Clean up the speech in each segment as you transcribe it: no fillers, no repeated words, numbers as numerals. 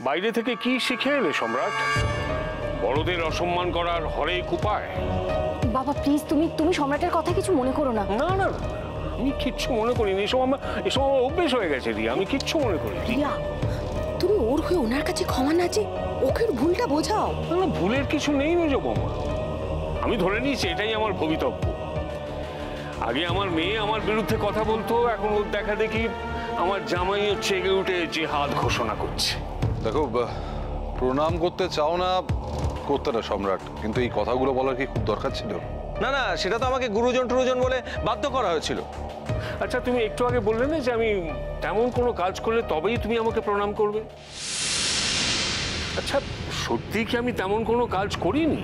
বাইরে থেকে কি শিখে এলে সম্রাট? বড়দের অসম্মান করার হরেক উপায়। বাবা প্লিজ, তুমি সম্রাটের কথা কিছু মনে করো না। না না, আমি কিচ্ছু মনে করিনি। এসব আমার অভ্যেস হয়ে গেছে রিয়া, আমি কিচ্ছু মনে করিনি। রিয়া, তুমি ওর হয়ে ওনার কাছে ক্ষমা না চেয়ে ওকে ভুলটা বোঝাও। না, ভুলের কিছু নেই মেজ বৌমা। আমি ধরে নিয়েছি এটাই আমার ভবিতব্য। আগে আমার মেয়ে আমার বিরুদ্ধে কথা বলতো, এখন ওর দেখা দেখি আমার জামাই হচ্ছে এগে উঠে জিহাদ ঘোষণা করছে। দেখো, প্রণাম করতে চাও না করতে না সম্রাট, কিন্তু এই কথাগুলো বলার কি খুব দরকার ছিল? না না, সেটা তো আমাকে গুরুজন টুরুজন বলে বাধ্য করা হয়েছিল। আচ্ছা, তুমি একটু আগে বললে না যে আমি তেমন কোনো কাজ করলে তবেই তুমি আমাকে প্রণাম করবে। আচ্ছা, সত্যি কি আমি তেমন কোনো কাজ করিনি?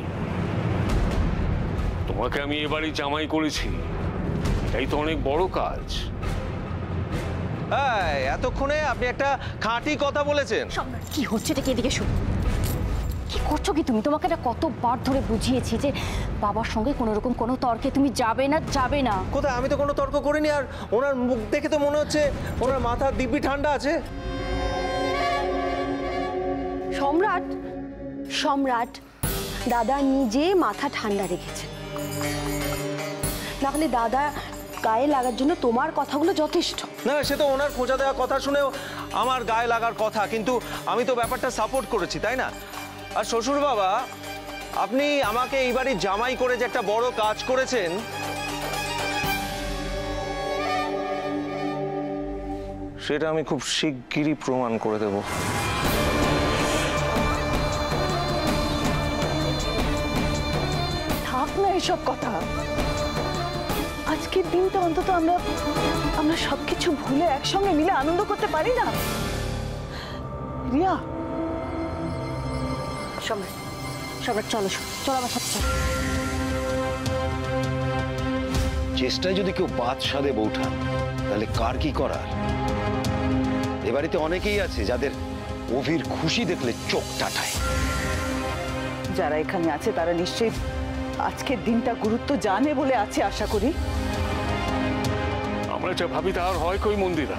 তোমাকে আমি এবারই জামাই করেছি, এটাই তো অনেক বড় কাজ। এতক্ষণে আপনি একটা খাঁটি কথা বলেছেন। সম্রাট, কি হচ্ছে এটা? এদিকে শুনো, কি করছো কি তুমি? তোমাকে এটা কতবার ধরে বুঝিয়েছি যে বাবার সঙ্গে কোনো রকম কোনো তর্কে তুমি যাবে না, যাবে না। কোথায়? আমি তো কোনো তর্ক করিনি। আর ওনার মুখ দেখে তো মনে হচ্ছে ওনার মাথা দিব্যি ঠান্ডা আছে। সম্রাট, সম্রাট দাদা নিজে মাথা ঠান্ডা রেখেছে, নাহলে দাদা গায়ে লাগার জন্য তোমার কথাগুলো যথেষ্ট। না, সে তো ওনার খোঁজা দেওয়া কথা শুনেও আমার গায়ে লাগার কথা, কিন্তু আমি তো ব্যাপারটা সাপোর্ট করেছি, তাই না? আর শ্বশুর বাবা, আপনি আমাকে এইবারই জামাই করে যে একটা বড় কাজ করেছেন, সেটা আমি খুব শিগগিরই প্রমাণ করে দেব। থাক না এসব কথা। আজকের দিনটা অন্তত আমরা সবকিছু ভুলে একসঙ্গে মিলে আনন্দ করতে পারি না? রিয়া, সম্রাট, সম্রাট চলো চলো আমার সাথে চলো। চেষ্টায় যদি কেউ বাদ সাধে বৌঠা, তাহলে কার কি করার? এ বাড়িতে অনেকেই আছে যাদের অভির খুশি দেখলে চোখ টাটায়। যারা এখানে আছে তারা নিশ্চয়ই আজকের দিনটা গুরুত্ব জানে বলে আছে, আশা করি। আমরা যা ভাবি তা আর হয় কই মন্দিরা?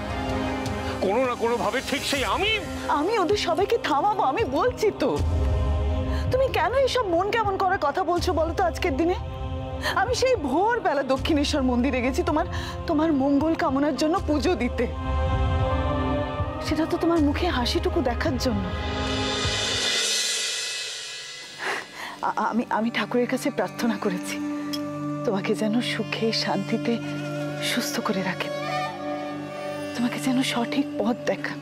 কোনো না কোনো ভাবে ঠিক সেই আমি ওদের সবাইকে থামাবো, আমি বলছি তো। তুমি কেন এইসব মন কেমন করার কথা বলছো বলো তো আজকের দিনে? আমি সেই ভোরবেলা দক্ষিণেশ্বর মন্দিরে গেছি তোমার মঙ্গল কামনার জন্য পুজো দিতে। সেটা তো তোমার মুখে হাসিটুকু দেখার জন্য। আমি ঠাকুরের কাছে প্রার্থনা করেছি তোমাকে যেন সুখে শান্তিতে সুস্থ করে রাখেন, তোমাকে যেন সঠিক পথ দেখান।